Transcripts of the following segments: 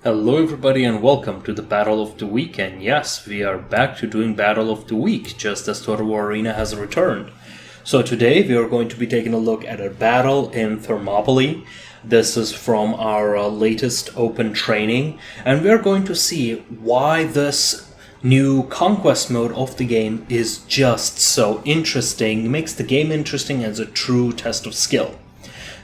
Hello everybody and welcome to the Battle of the Week, and yes, we are back to doing Battle of the Week, just as Total War Arena has returned. So today we are going to be taking a look at a battle in Thermopylae. This is from our latest open training, and we are going to see why this new conquest mode of the game is just so interesting, makes the game interesting as a true test of skill.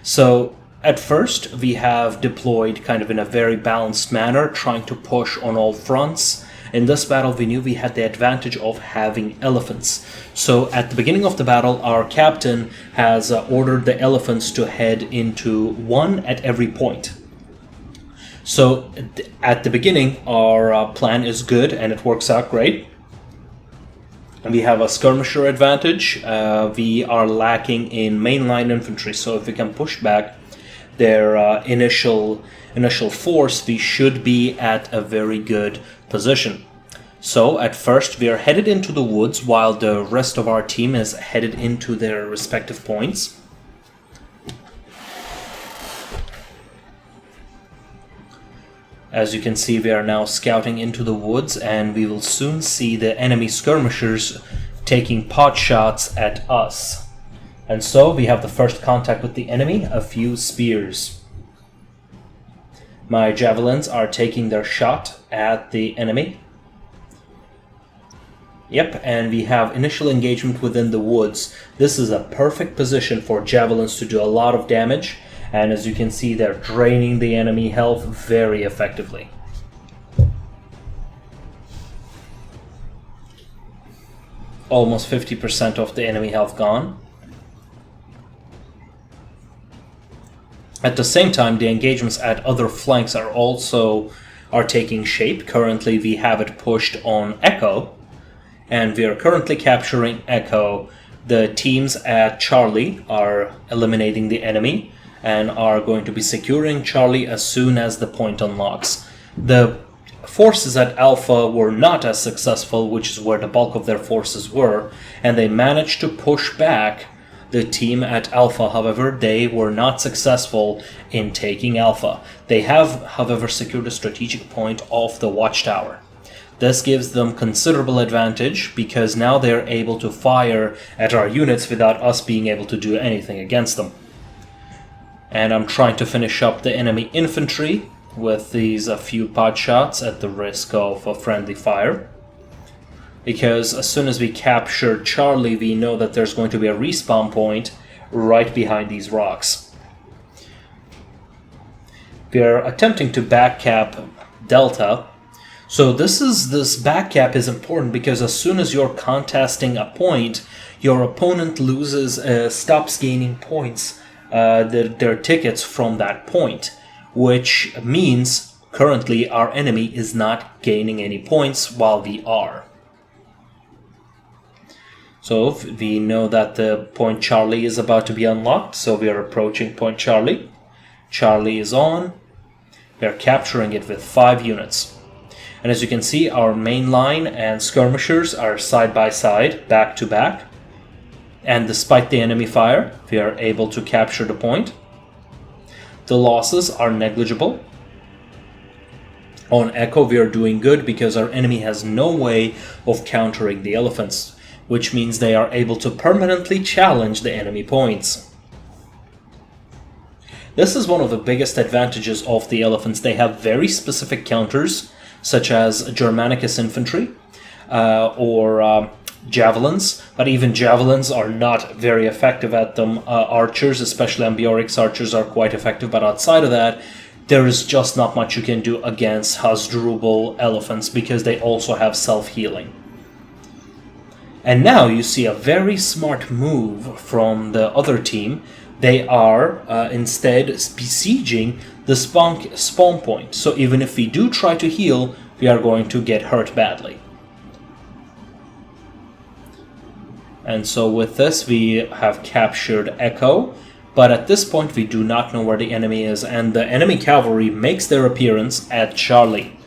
So at first, we have deployed kind of in a very balanced manner, trying to push on all fronts. In this battle, we knew we had the advantage of having elephants. So at the beginning of the battle, our captain has ordered the elephants to head into one at every point. So at the beginning, our plan is good and it works out great. And we have a skirmisher advantage. We are lacking in mainline infantry, so if we can push back their initial force, we should be at a very good position. So at first we are headed into the woods while the rest of our team is headed into their respective points. As you can see, we are now scouting into the woods, and we will soon see the enemy skirmishers taking pot shots at us. And so we have the first contact with the enemy, a few spears. My javelins are taking their shot at the enemy. Yep, and we have initial engagement within the woods. This is a perfect position for javelins to do a lot of damage, and as you can see, they're draining the enemy health very effectively. Almost 50% of the enemy health gone. At the same time, the engagements at other flanks are taking shape. Currently, we have it pushed on Echo, and we are currently capturing Echo. The teams at Charlie are eliminating the enemy and are going to be securing Charlie as soon as the point unlocks. The forces at Alpha were not as successful, which is where the bulk of their forces were, and they managed to push back the team at Alpha. However, they were not successful in taking Alpha. They have, however, secured a strategic point of the watchtower. This gives them considerable advantage because now they're able to fire at our units without us being able to do anything against them. And I'm trying to finish up the enemy infantry with these few pot shots at the risk of a friendly fire. Because as soon as we capture Charlie, we know that there's going to be a respawn point right behind these rocks. We are attempting to backcap Delta. So this backcap is important because as soon as you're contesting a point, your opponent stops gaining points, their tickets from that point, which means currently our enemy is not gaining any points while we are. So we know that the point Charlie is about to be unlocked, so we are approaching point Charlie. Charlie is on. We are capturing it with 5 units. And as you can see, our main line and skirmishers are side by side, back to back. And despite the enemy fire, we are able to capture the point. The losses are negligible. On Echo, we are doing good because our enemy has no way of countering the elephants, which means they are able to permanently challenge the enemy points. This is one of the biggest advantages of the elephants. They have very specific counters, such as Germanicus infantry or javelins, but even javelins are not very effective at them. Archers, especially Ambiorix archers, are quite effective, but outside of that, there is just not much you can do against Hasdrubal elephants because they also have self-healing. And now you see a very smart move from the other team. They are instead besieging the spawn point. So even if we do try to heal, we are going to get hurt badly. And so with this, we have captured Echo. But at this point, we do not know where the enemy is. And the enemy cavalry makes their appearance at Charlie.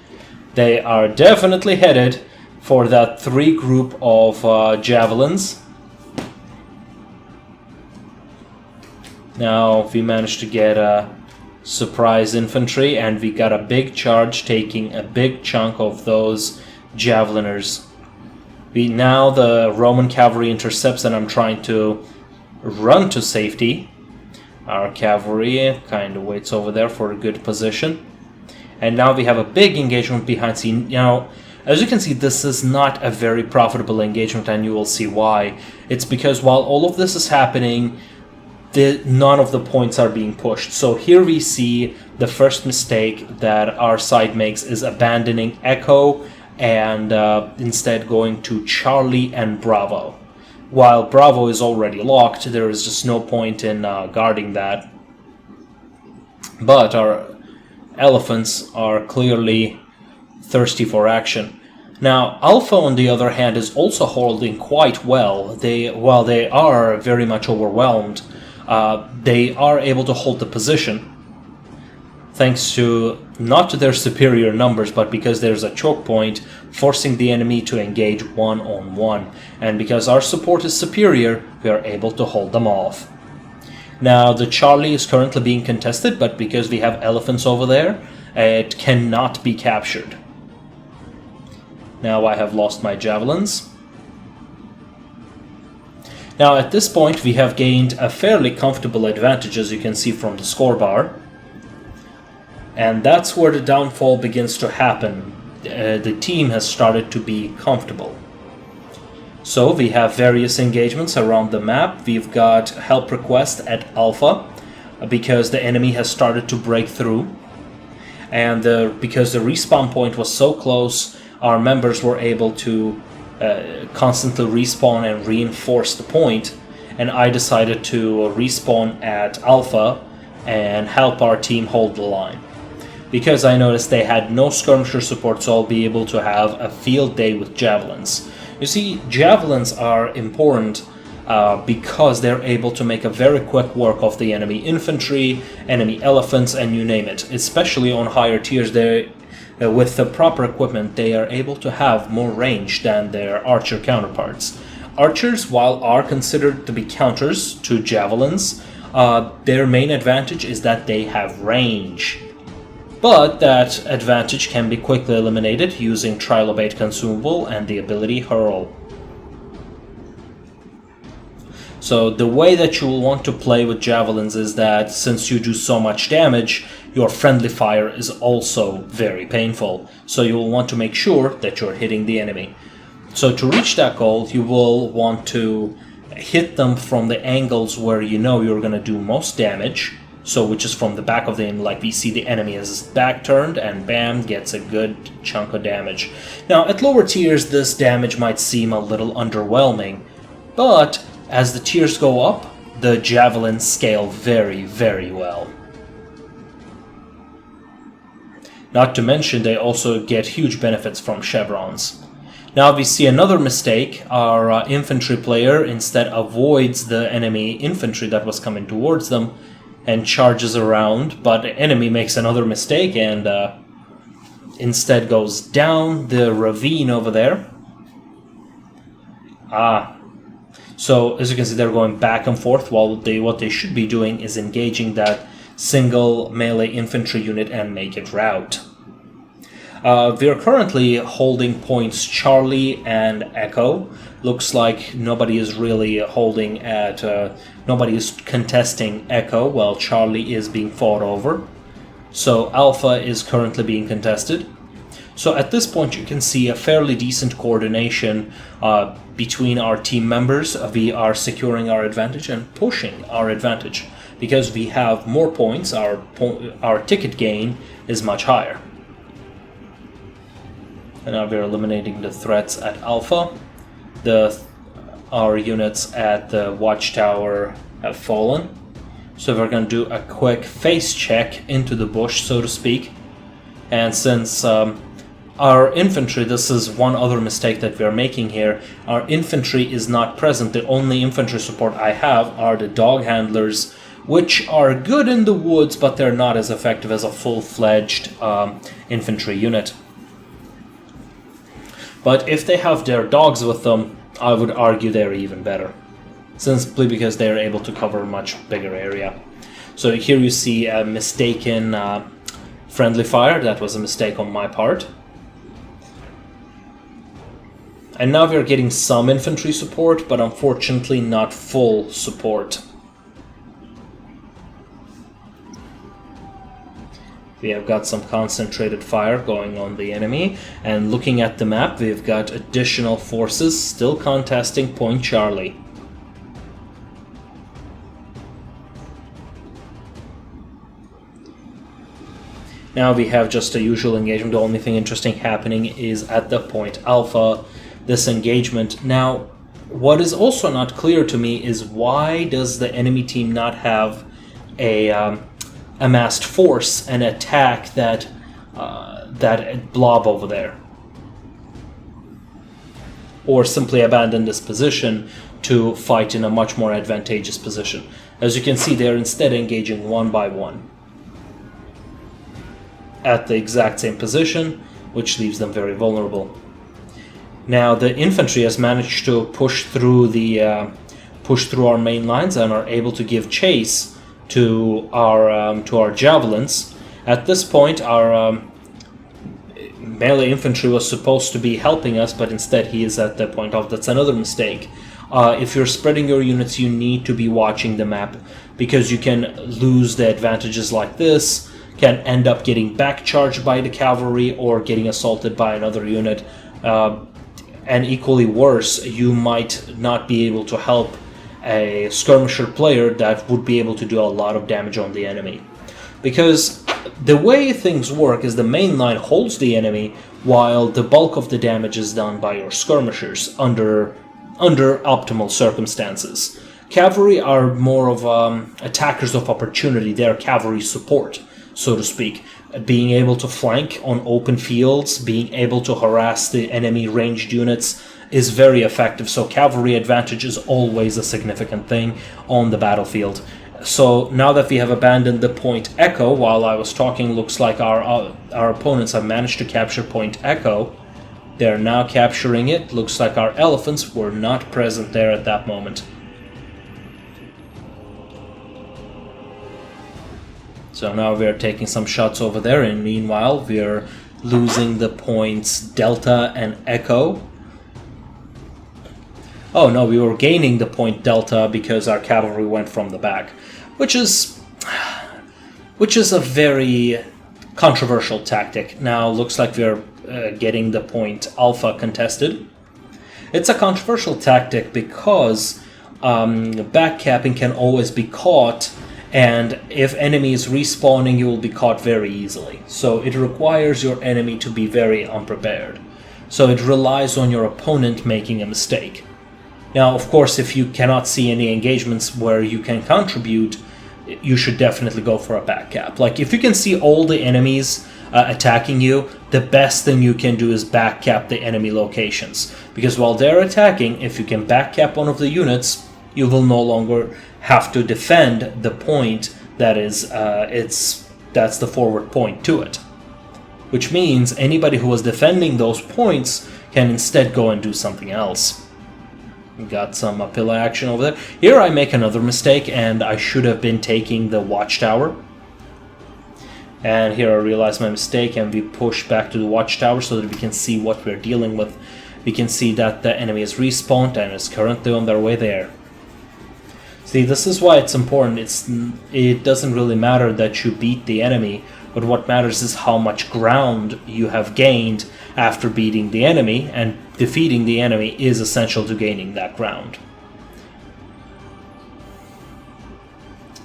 They are definitely headed for that 3 group of javelins. Now we managed to get surprise infantry, and we got a big charge taking a big chunk of those javeliners. Now the Roman cavalry intercepts, and I'm trying to run to safety. Our cavalry kind of waits over there for a good position. And now we have a big engagement behind scene. Now, as you can see, this is not a very profitable engagement, and you will see why. It's because while all of this is happening, none of the points are being pushed. So here we see the first mistake that our side makes is abandoning Echo and instead going to Charlie and Bravo. While Bravo is already locked, there is just no point in guarding that. But our elephants are clearly thirsty for action. Now, Alpha, on the other hand, is also holding quite well. While they are very much overwhelmed, they are able to hold the position, thanks to not to their superior numbers, but because there's a choke point forcing the enemy to engage one-on-one. And because our support is superior, we are able to hold them off. Now, the Charlie is currently being contested, but because we have elephants over there, it cannot be captured. Now I have lost my javelins. Now at this point we have gained a fairly comfortable advantage, as you can see from the score bar. And that's where the downfall begins to happen. The team has started to be comfortable. So we have various engagements around the map. We've got help request at Alpha because the enemy has started to break through. And because the respawn point was so close, our members were able to constantly respawn and reinforce the point. And I decided to respawn at Alpha and help our team hold the line. Because I noticed they had no skirmisher support, so I'll be able to have a field day with javelins. You see, javelins are important because they're able to make a very quick work of the enemy infantry, enemy elephants, and you name it. Especially on higher tiers, with the proper equipment, they are able to have more range than their archer counterparts. Archers, while are considered to be counters to javelins, their main advantage is that they have range. But that advantage can be quickly eliminated using Trilobate consumable and the ability Hurl. So the way that you will want to play with javelins is that since you do so much damage, your friendly fire is also very painful. So you will want to make sure that you're hitting the enemy. So to reach that goal, you will want to hit them from the angles where you know you're going to do most damage. So which is from the back of the enemy, like we see the enemy is back turned and bam, gets a good chunk of damage. Now at lower tiers this damage might seem a little underwhelming, but as the tiers go up, the javelins scale very, very well. Not to mention they also get huge benefits from chevrons. Now we see another mistake. Our infantry player instead avoids the enemy infantry that was coming towards them and charges around, but the enemy makes another mistake and instead goes down the ravine over there. So as you can see, they're going back and forth while what they should be doing is engaging that single melee infantry unit and make it rout. We are currently holding points Charlie and Echo. Looks like nobody is really holding at... nobody is contesting Echo while Charlie is being fought over. So Alpha is currently being contested. So at this point you can see a fairly decent coordination between our team members. We are securing our advantage and pushing our advantage. Because we have more points, our ticket gain is much higher. And now we're eliminating the threats at Alpha. Our units at the watchtower have fallen. So we're going to do a quick face check into the bush, so to speak. And since our infantry, this is one other mistake that we're making here, our infantry is not present. The only infantry support I have are the dog handlers, which are good in the woods, but they're not as effective as a full-fledged infantry unit. But if they have their dogs with them, I would argue they're even better, simply because they're able to cover a much bigger area. So here you see a mistaken friendly fire. That was a mistake on my part. And now we're getting some infantry support, but unfortunately not full support. We have got some concentrated fire going on the enemy, and looking at the map, we've got additional forces still contesting Point Charlie. Now we have just a usual engagement. The only thing interesting happening is at the Point Alpha, this engagement. Now, what is also not clear to me is why does the enemy team not have a amassed force and attack that blob over there, or simply abandon this position to fight in a much more advantageous position. As you can see, they're instead engaging one by one at the exact same position, which leaves them very vulnerable. Now the infantry has managed to push through our main lines and are able to give chase to our javelins. At this point, our melee infantry was supposed to be helping us, but instead he is at the point off. That's another mistake. If you're spreading your units, you need to be watching the map, because you can lose the advantages like this, can end up getting back charged by the cavalry or getting assaulted by another unit. And equally worse, you might not be able to help a skirmisher player that would be able to do a lot of damage on the enemy. Because the way things work is the main line holds the enemy while the bulk of the damage is done by your skirmishers under optimal circumstances. Cavalry are more of attackers of opportunity. They're cavalry support, so to speak. Being able to flank on open fields, being able to harass the enemy ranged units is very effective. So cavalry advantage is always a significant thing on the battlefield. So now that we have abandoned the Point Echo, while I was talking, looks like our opponents have managed to capture Point Echo. They're now capturing it. Looks like our elephants were not present there at that moment. So now we're taking some shots over there, and meanwhile we're losing the points Delta and Echo. Oh no, we were gaining the point Delta because our cavalry went from the back, which is a very controversial tactic. Now looks like we're getting the Point Alpha contested. It's a controversial tactic because backcapping can always be caught, and if enemy is respawning, you will be caught very easily. So it requires your enemy to be very unprepared. So it relies on your opponent making a mistake. Now, of course, if you cannot see any engagements where you can contribute, you should definitely go for a backcap. Like, if you can see all the enemies attacking you, the best thing you can do is backcap the enemy locations. Because while they're attacking, if you can backcap one of the units, you will no longer have to defend the point that is that's the forward point to it. Which means anybody who was defending those points can instead go and do something else. We got some pillar action over there. Here I make another mistake, and I should have been taking the watchtower. And here I realize my mistake, and we push back to the watchtower so that we can see what we're dealing with. We can see that the enemy is respawned and is currently on their way there. See, this is why it's important. It doesn't really matter that you beat the enemy, but what matters is how much ground you have gained after beating the enemy, and defeating the enemy is essential to gaining that ground.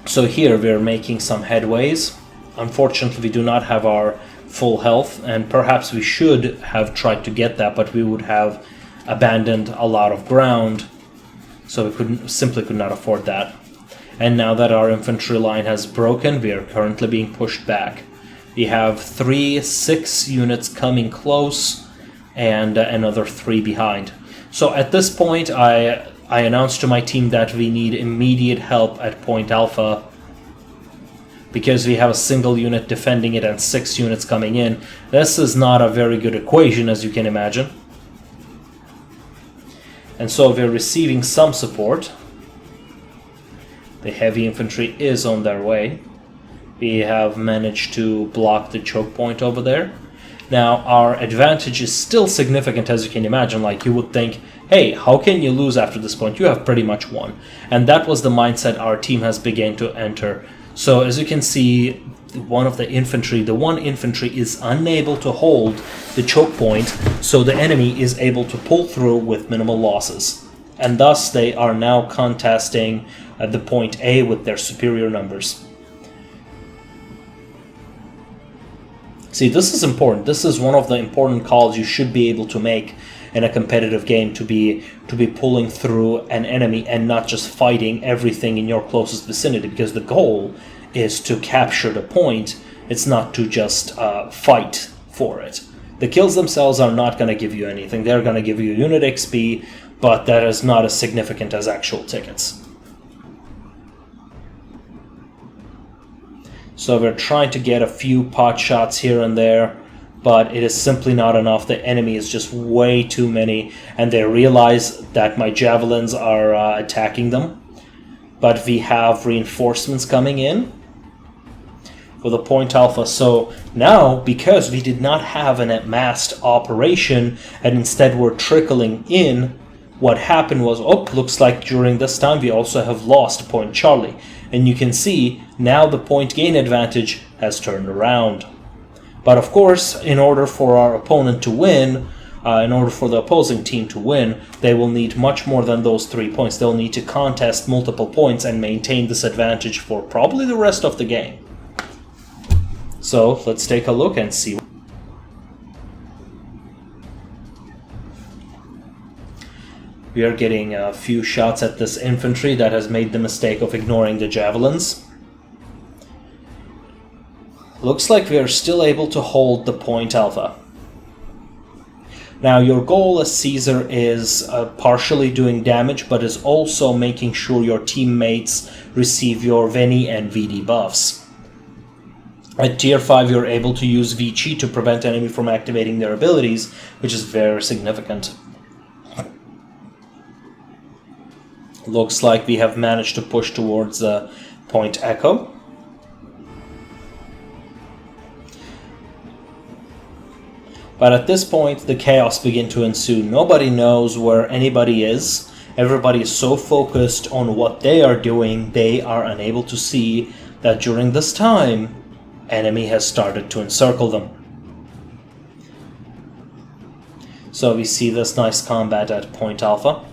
So here we're making some headways. Unfortunately, we do not have our full health, and perhaps we should have tried to get that, but we would have abandoned a lot of ground, so we simply could not afford that. And now that our infantry line has broken, we are currently being pushed back. We have 6 units coming close, and another 3 behind. So at this point, I announced to my team that we need immediate help at Point Alpha, because we have a single unit defending it and 6 units coming in. This is not a very good equation, as you can imagine. And so we're receiving some support. The heavy infantry is on their way. We have managed to block the choke point over there. Now, our advantage is still significant, as you can imagine. Like, you would think, hey, how can you lose after this point? You have pretty much won. And that was the mindset our team has begun to enter. So, as you can see, the one infantry is unable to hold the choke point, so the enemy is able to pull through with minimal losses. And thus, they are now contesting the point A with their superior numbers. See, this is important. This is one of the important calls you should be able to make in a competitive game, to be pulling through an enemy and not just fighting everything in your closest vicinity, because the goal is to capture the point. It's not to just fight for it. The kills themselves are not going to give you anything. They're going to give you unit XP, but that is not as significant as actual tickets. So we're trying to get a few pot shots here and there, but it is simply not enough. The enemy is just way too many, and they realize that my javelins are attacking them. But we have reinforcements coming in for the Point Alpha. So now, because we did not have an massed operation, and instead we're trickling in, what happened was, looks like during this time we also have lost Point Charlie. And you can see now the point gain advantage has turned around. But of course, in order for our opponent to win, in order for the opposing team to win, they will need much more than those 3 points. They'll need to contest multiple points and maintain this advantage for probably the rest of the game. So let's take a look and see. We are getting a few shots at this infantry that has made the mistake of ignoring the javelins. Looks like we are still able to hold the Point Alpha. Now, your goal as Caesar is partially doing damage, but is also making sure your teammates receive your Veni and VD buffs. At tier 5, you're able to use Vici to prevent enemy from activating their abilities, which is very significant. Looks like we have managed to push towards Point Echo. But at this point, the chaos begins to ensue. Nobody knows where anybody is. Everybody is so focused on what they are doing, they are unable to see that during this time, enemy has started to encircle them. So we see this nice combat at Point Alpha.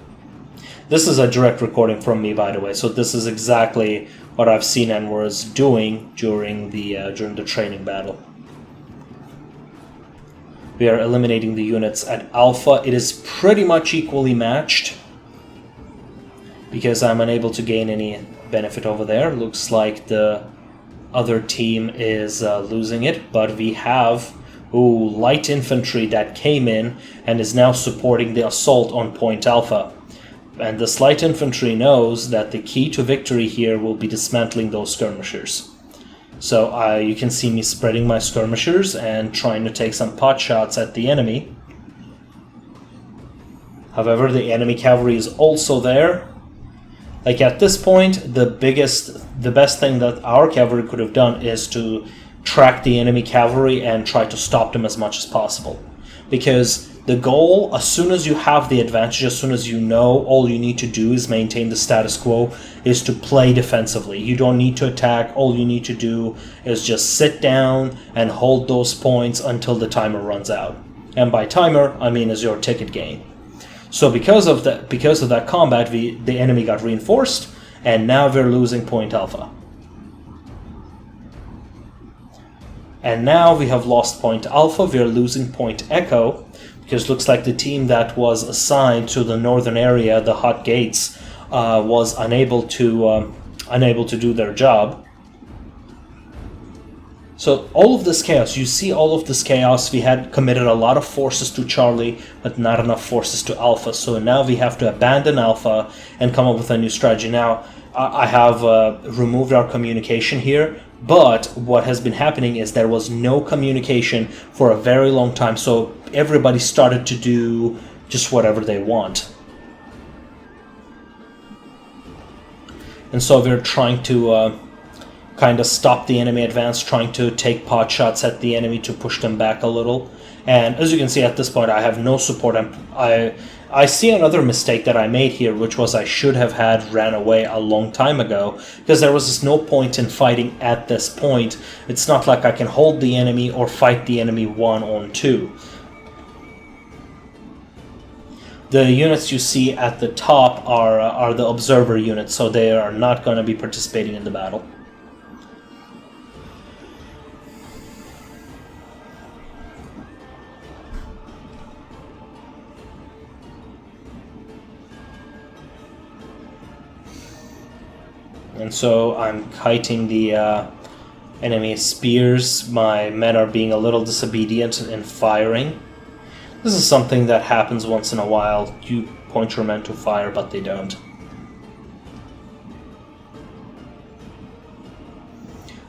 This is a direct recording from me, by the way, so this is exactly what I've seen and was doing during the training battle. We are eliminating the units at Alpha. It is pretty much equally matched because I'm unable to gain any benefit over there. Looks like the other team is losing it, but we have light infantry that came in and is now supporting the assault on Point Alpha. And this light infantry knows that the key to victory here will be dismantling those skirmishers. So you can see me spreading my skirmishers and trying to take some pot shots at the enemy. However, the enemy cavalry is also there. Like at this point, the best thing that our cavalry could have done is to track the enemy cavalry and try to stop them as much as possible. Because the goal, as soon as you have the advantage, as soon as you know all you need to do is maintain the status quo, is to play defensively. You don't need to attack. All you need to do is just sit down and hold those points until the timer runs out. And by timer, I mean as your ticket gain. So because of that combat, the enemy got reinforced, and now we're losing Point Alpha. And now we have lost Point Alpha. We are losing Point Echo. Because it looks like the team that was assigned to the northern area, the hot gates, was unable to do their job. So all of this chaos, you see all of this chaos, we had committed a lot of forces to Charlie, but not enough forces to Alpha. So now we have to abandon Alpha and come up with a new strategy. Now, I have removed our communication here, but what has been happening is there was no communication for a very long time, so everybody started to do just whatever they want. And so we're trying to kind of stop the enemy advance, trying to take pot shots at the enemy to push them back a little. And as you can see at this point, I have no support. I see another mistake that I made here, which was I should have ran away a long time ago, because there was just no point in fighting at this point. It's not like I can hold the enemy or fight the enemy 1-on-2. The units you see at the top are the observer units, so they are not going to be participating in the battle. And so I'm kiting the enemy spears. My men are being a little disobedient in firing. This is something that happens once in a while. You point your men to fire, but they don't.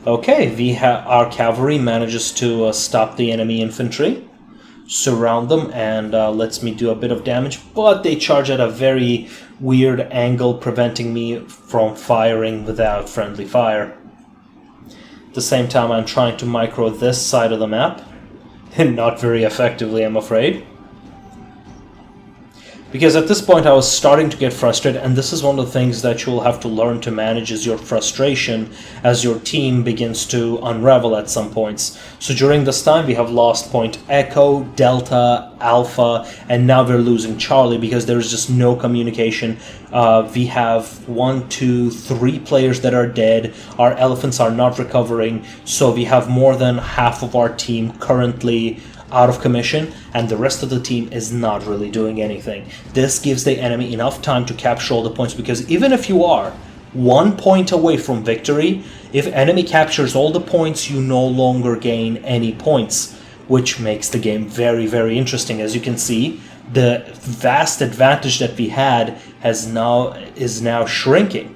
Okay, our cavalry manages to stop the enemy infantry, surround them, and lets me do a bit of damage, but they charge at a very weird angle, preventing me from firing without friendly fire. At the same time, I'm trying to micro this side of the map, and not very effectively, I'm afraid. Because at this point I was starting to get frustrated, and this is one of the things that you'll have to learn to manage, is your frustration as your team begins to unravel at some points. So during this time we have lost point Echo, Delta, Alpha, and now we're losing Charlie because there's just no communication. We have 1, 2, 3 players that are dead. Our elephants are not recovering, so we have more than half of our team currently out of commission, and the rest of the team is not really doing anything. This gives the enemy enough time to capture all the points, because even if you are 1 point away from victory, if enemy captures all the points, you no longer gain any points, which makes the game very, very interesting. As you can see, the vast advantage that we had is now shrinking.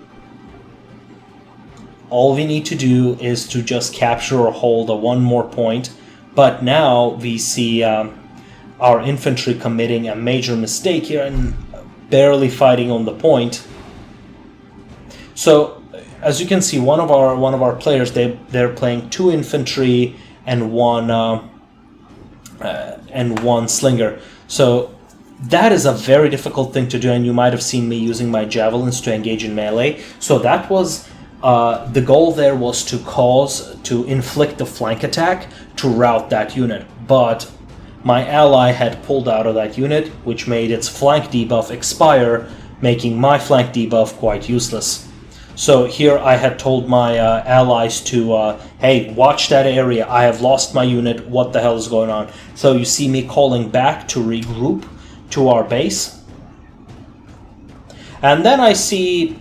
All we need to do is to just capture or hold a 1 more point. But now we see our infantry committing a major mistake here and barely fighting on the point. So, as you can see, one of our players, they're playing 2 infantry and one slinger. So that is a very difficult thing to do, and you might have seen me using my javelins to engage in melee. So that was the goal there, was to inflict a flank attack to rout that unit, but my ally had pulled out of that unit, which made its flank debuff expire, making my flank debuff quite useless. So here I had told my allies to, hey, watch that area, I have lost my unit, what the hell is going on? So you see me calling back to regroup to our base. And then I see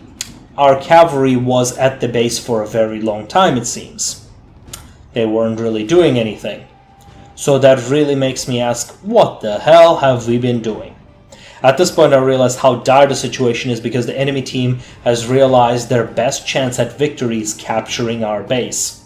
our cavalry was at the base for a very long time, it seems. They weren't really doing anything. So that really makes me ask, what the hell have we been doing? At this point I realized how dire the situation is, because the enemy team has realized their best chance at victory is capturing our base.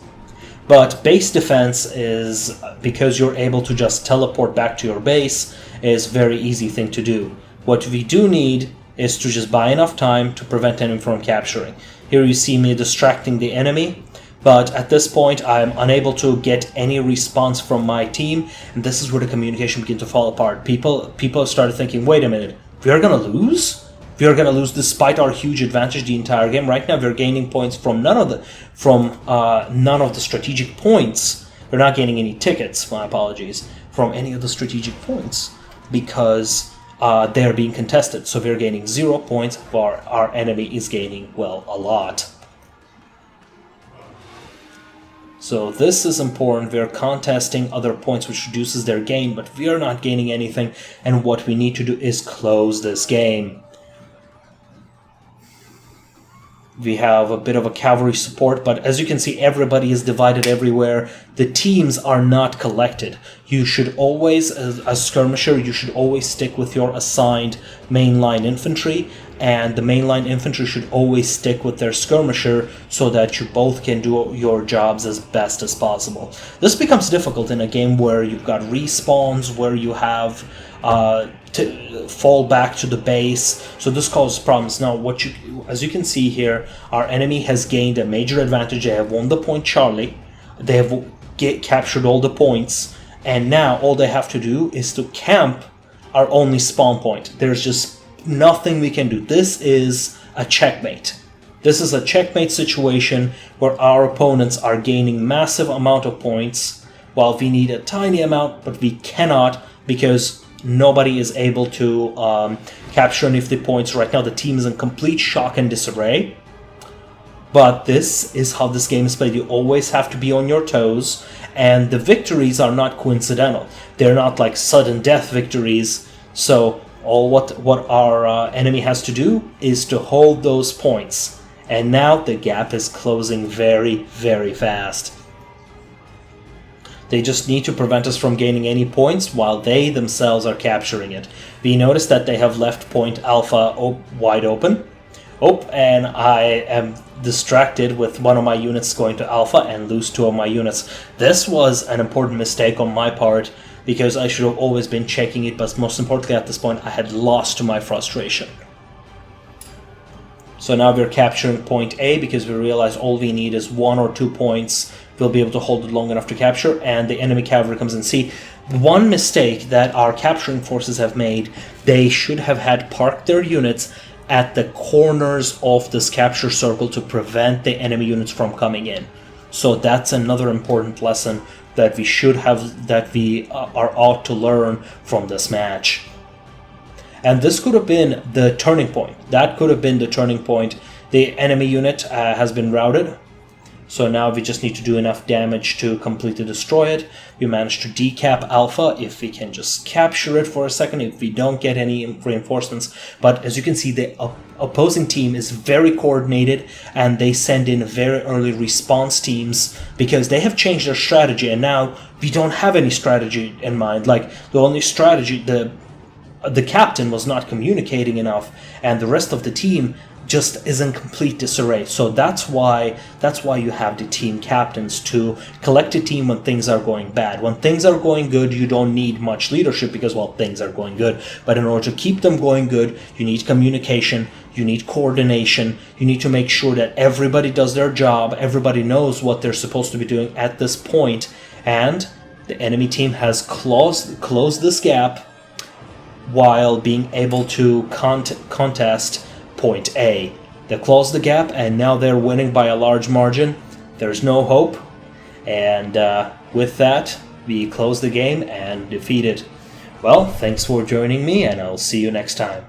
But base defense is, because you're able to just teleport back to your base, is a very easy thing to do. What we do need is to just buy enough time to prevent enemy from capturing. Here you see me distracting the enemy, but at this point I'm unable to get any response from my team, and this is where the communication begins to fall apart. People started thinking, wait a minute, we are gonna lose? We are gonna lose despite our huge advantage the entire game. Right now we're gaining points from none of the strategic points. We're not gaining any tickets, my apologies, from any of the strategic points, because they are being contested. So we're gaining 0 points, while our enemy is gaining, well, a lot. So this is important. We're contesting other points, which reduces their gain, but we are not gaining anything, and what we need to do is close this game. We have a bit of a cavalry support, but as you can see, everybody is divided everywhere. The teams are not collected. You should always, as a skirmisher, you should always stick with your assigned mainline infantry, and the mainline infantry should always stick with their skirmisher, so that you both can do your jobs as best as possible. This becomes difficult in a game where you've got respawns, where you have to fall back to the base. So this causes problems. Now, as you can see here, our enemy has gained a major advantage. They have won the point Charlie. They have captured all the points, and now all they have to do is to camp our only spawn point. There's just nothing we can do. This is a checkmate. This is a checkmate situation where our opponents are gaining massive amount of points while we need a tiny amount, but we cannot because nobody is able to capture any of the points right now. The team is in complete shock and disarray. But this is how this game is played. You always have to be on your toes, and the victories are not coincidental. They're not like sudden death victories. So what our enemy has to do is to hold those points. And now the gap is closing very, very fast. They just need to prevent us from gaining any points while they themselves are capturing it. We notice that they have left point Alpha wide open. Oh, and I am distracted with one of my units going to Alpha and lose two of my units. This was an important mistake on my part because I should have always been checking it, but most importantly at this point I had lost to my frustration. So now we're capturing point A because we realize all we need is 1 or 2 points. We'll be able to hold it long enough to capture, and the enemy cavalry comes in. See, one mistake that our capturing forces have made, they should have had parked their units at the corners of this capture circle to prevent the enemy units from coming in. So that's another important lesson that we should have, that we are ought to learn from this match. And this could have been the turning point. That could have been the turning point. The enemy unit has been routed. So now we just need to do enough damage to completely destroy it. We managed to decap Alpha if we can just capture it for a second, if we don't get any reinforcements. But as you can see, the opposing team is very coordinated, and they send in very early response teams because they have changed their strategy, and now we don't have any strategy in mind. Like, the only strategy, the captain was not communicating enough, and the rest of the team just is in complete disarray. So that's why you have the team captains, to collect a team when things are going bad. When things are going good, you don't need much leadership because, well, things are going good. But in order to keep them going good, you need communication, you need coordination, you need to make sure that everybody does their job, everybody knows what they're supposed to be doing at this point. And the enemy team has closed this gap while being able to contest point A. They closed the gap, and now they're winning by a large margin. There's no hope, and with that, we close the game and defeat it. Well, thanks for joining me, and I'll see you next time.